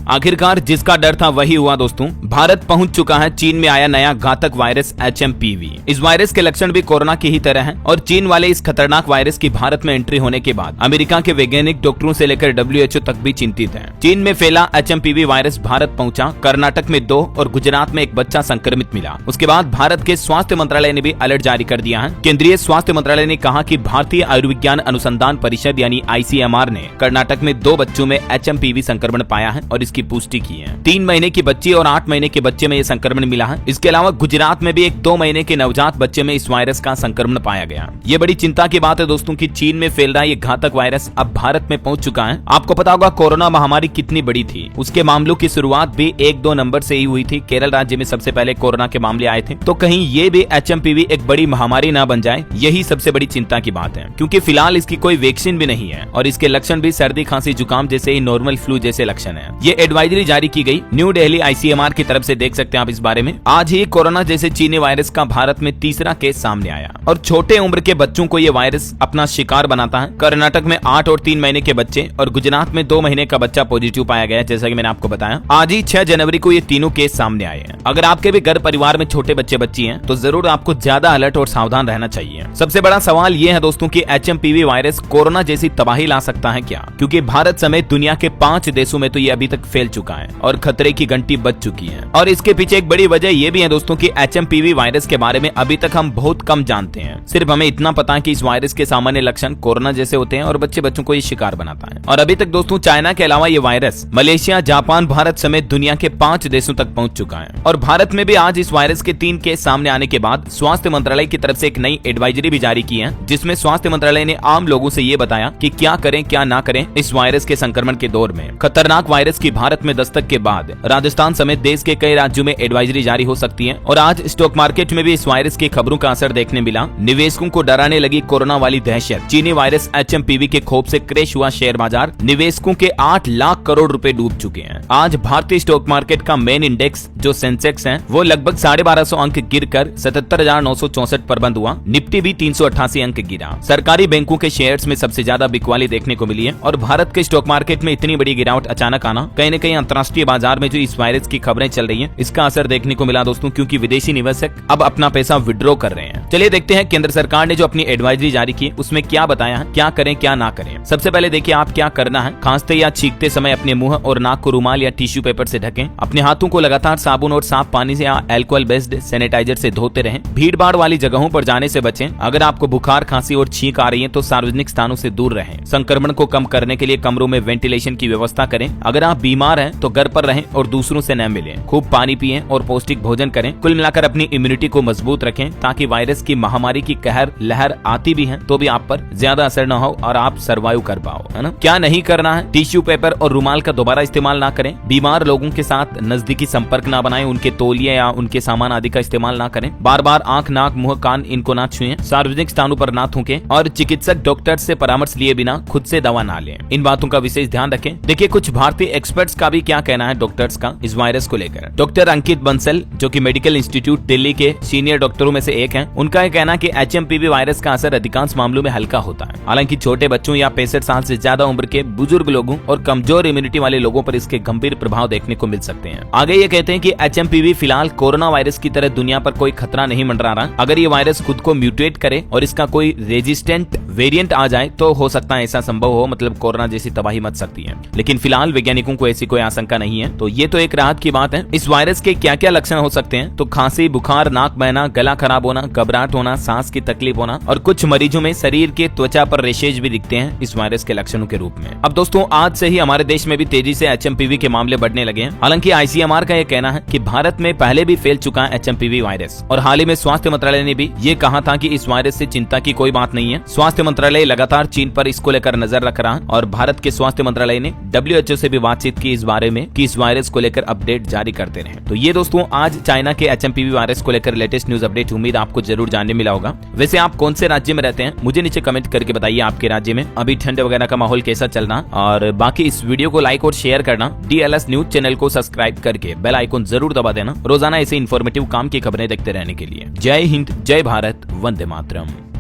आखिरकार जिसका डर था वही हुआ दोस्तों। भारत पहुंच चुका है। चीन में आया नया घातक वायरस HMPV। इस वायरस के लक्षण भी कोरोना की ही तरह हैं और चीन वाले इस खतरनाक वायरस की भारत में एंट्री होने के बाद अमेरिका के वैज्ञानिक, डॉक्टरों से लेकर WHO तक भी चिंतित हैं। चीन में फैला HMPV वायरस भारत पहुंचा। कर्नाटक में 2 और गुजरात में एक बच्चा संक्रमित मिला। उसके बाद भारत के स्वास्थ्य मंत्रालय ने भी अलर्ट जारी कर दिया है। केंद्रीय स्वास्थ्य मंत्रालय ने कहा कि भारतीय आयुर्विज्ञान अनुसंधान परिषद यानी ICMR ने कर्नाटक में 2 बच्चों में HMPV संक्रमण पाया है और इसकी पुष्टि की है। 3 महीने की बच्ची और 8 महीने के बच्चे में यह संक्रमण मिला है। इसके अलावा गुजरात में भी एक 2 महीने के नवजात बच्चे में इस वायरस का संक्रमण पाया गया। ये बड़ी चिंता की बात है दोस्तों कि चीन में फैल रहा ये घातक वायरस अब भारत में पहुंच चुका है। आपको पता होगा कोरोना महामारी कितनी बड़ी थी। उसके मामलों की शुरुआत भी 1-2 नंबर से ही हुई थी। केरल राज्य में सबसे पहले कोरोना के मामले आए थे। तो कहीं ये भी HMPV एक बड़ी महामारी ना बन जाए, यही सबसे बड़ी चिंता की बात है, क्योंकि फिलहाल इसकी कोई वैक्सीन भी नहीं है और इसके लक्षण भी सर्दी, खांसी, जुकाम जैसे ही नॉर्मल फ्लू जैसे लक्षण है। ये एडवाइजरी जारी की गई न्यू दिल्ली ICMR की तरफ से, देख सकते हैं आप इस बारे में। आज ही कोरोना जैसे चीनी वायरस का भारत में तीसरा केस सामने आया और छोटे उम्र के बच्चों को ये वायरस अपना शिकार बनाता है। कर्नाटक में 8 और 3 महीने के बच्चे और गुजरात में 2 महीने का बच्चा पॉजिटिव पाया गया, जैसा कि मैंने आपको बताया। आज ही 6 जनवरी को ये तीनों केस सामने आए हैं। अगर आपके भी घर परिवार में छोटे बच्चे बच्ची हैं तो जरूर आपको ज्यादा अलर्ट और सावधान रहना चाहिए। सबसे बड़ा सवाल ये है दोस्तों कि HMPV वायरस कोरोना जैसी तबाही ला सकता है क्या, क्योंकि भारत समेत दुनिया के 5 देशों में तो ये अभी तक फैल चुका है और खतरे की घंटी बज चुकी है। और इसके पीछे एक बड़ी वजह ये भी है दोस्तों कि HMPV वायरस के बारे में अभी तक हम बहुत कम जानते हैं। सिर्फ हमें इतना पता है कि इस वायरस के सामान्य लक्षण कोरोना जैसे होते हैं और बच्चों को ये शिकार बनाता है। और अभी तक दोस्तों चाइना के अलावा ये वायरस मलेशिया, जापान, भारत समेत दुनिया के 5 देशों तक पहुंच चुका है। और भारत में भी आज इस वायरस के 3 केस सामने आने के बाद स्वास्थ्य मंत्रालय की तरफ से एक नई एडवाइजरी भी जारी की है, जिसमें स्वास्थ्य मंत्रालय ने आम लोगों से ये बताया कि क्या करें क्या ना करें इस वायरस के संक्रमण के दौर में। खतरनाक वायरस की भारत में दस्तक के बाद राजस्थान समेत देश के कई राज्यों में एडवाइजरी जारी हो सकती है। और आज स्टॉक मार्केट में भी इस वायरस की खबरों का असर देखने मिला। निवेशकों को डराने लगी कोरोना वाली दहशत। चीनी वायरस HMPV के खौफ से क्रैश हुआ शेयर बाजार। निवेशकों के 8 लाख करोड़ रुपए डूब चुके हैं। आज भारतीय स्टॉक मार्केट का मेन इंडेक्स जो सेंसेक्स है वो लगभग 1250 अंक गिरकर 77,964 पर बंद हुआ। निफ्टी भी 388 अंक गिरा। सरकारी बैंकों के शेयर्स में सबसे ज्यादा बिकवाली देखने को मिली है। और भारत के स्टॉक मार्केट में इतनी बड़ी गिरावट अचानक आना, कहीं न कहीं अंतर्राष्ट्रीय बाजार में जो इस वायरस की खबरें चल रही हैं, इसका असर देखने को मिला दोस्तों, क्योंकि विदेशी निवेशक अब अपना पैसा विड्रॉ कर रहे हैं। चलिए देखते हैं केंद्र सरकार ने जो अपनी एडवाइजरी जारी की उसमें क्या बताया है, क्या करें क्या ना करें। सबसे पहले देखिए आप क्या करना है। खांसते या छींकते समय अपने मुंह और नाक को रुमाल या टिश्यू पेपर से ढकें। अपने हाथों को लगातार साबुन और साफ पानी से या अल्कोहल बेस्ड सैनिटाइजर से धोते रहें। भीड़ भाड़ वाली जगहों पर जाने से बचें। अगर आपको बुखार, खांसी और छींक आ रही है तो सार्वजनिक स्थानों से दूर रहें। संक्रमण को कम करने के लिए कमरों में वेंटिलेशन की व्यवस्था करें। अगर आप बीमार हैं तो घर पर रहें और दूसरों से न मिलें। खूब पानी पिएं और पौष्टिक भोजन करें। कुल मिलाकर अपनी इम्यूनिटी को मजबूत रखें ताकि वायरस की महामारी की कहर लहर आती भी है तो भी आप पर ज्यादा असर न हो और आप सर्वाइव कर पाओ, है ना। क्या नहीं करना है, टिश्यू पेपर और रुमाल का दोबारा इस्तेमाल ना करें। बीमार लोगों के साथ नजदीकी संपर्क ना बनाएं। उनके तौलिए या उनके सामान आदि का इस्तेमाल ना करें। बार बार आंख, नाक, मुंह, कान इनको ना छुएं। सार्वजनिक स्थानों पर ना थूकें और चिकित्सक डॉक्टर से परामर्श लिए बिना खुद से दवा ना लें। इन बातों का विशेष ध्यान रखें। देखिए कुछ भारतीय एक्सपर्ट्स का भी क्या कहना है डॉक्टर्स का इस वायरस को लेकर। डॉक्टर अंकित बंसल जो कि मेडिकल इंस्टीट्यूट दिल्ली के सीनियर डॉक्टरों में से एक हैं, उनका कहना कि HMPV वायरस का असर अधिकांश मामलों में हल्का होता है। हालांकि छोटे बच्चों या 65 साल से ज्यादा उम्र के बुजुर्ग लोगों और कमजोर इम्यूनिटी वाले लोगों पर इसके गंभीर प्रभाव देखने को मिल सकते हैं। आगे ये कहते हैं कि HMPV फिलहाल कोरोना वायरस की तरह दुनिया पर कोई खतरा नहीं मंडरा रहा। अगर ये वायरस खुद को म्यूटेट करे और इसका कोई रेजिस्टेंट वेरिएंट आ जाए तो हो सकता है ऐसा संभव हो, मतलब कोरोना जैसी तबाही मच सकती है। लेकिन फिलहाल वैज्ञानिकों को ऐसी कोई आशंका नहीं है। तो ये तो एक राहत की बात है। इस वायरस के क्या क्या लक्षण हो सकते हैं, तो खांसी, बुखार, नाक बहना, गला खराब होना, घबराहट होना, सांस की तकलीफ होना और कुछ मरीजों में शरीर के त्वचा पर रेशेज भी दिखते हैं इस वायरस के लक्षणों के रूप में। अब दोस्तों आज से ही हमारे देश में भी तेजी से HMPV के मामले बढ़ने लगे हैं। हालांकि ICMR का यह कहना है कि भारत में पहले भी फैल चुका है HMPV वायरस और हाल ही में स्वास्थ्य मंत्रालय ने भी ये कहा था कि इस वायरस से चिंता की कोई बात नहीं है। स्वास्थ्य मंत्रालय लगातार चीन पर इसको लेकर नजर रख रहा है और भारत के स्वास्थ्य मंत्रालय ने WHO से भी बातचीत की इस बारे में कि इस वायरस को लेकर अपडेट जारी करते रहे। तो ये दोस्तों आज चाइना के HMPV वायरस को लेकर लेटेस्ट न्यूज अपडेट उम्मीद आपको जरूर जानने मिला होगा। वैसे आप कौन से राज्य में रहते हैं मुझे नीचे कमेंट करके बताइए आपके राज्य में अभी ठंड वगैरह का माहौल कैसा चल रहा। और बाकी इस वीडियो को लाइक और शेयर करना। DLS न्यूज चैनल को सब्सक्राइब करके बेल आइकन जरूर दबा देना रोजाना ऐसे इन्फॉर्मेटिव काम की खबरें देखते रहने के लिए। जय हिंद, जय भारत, वंदे मातरम।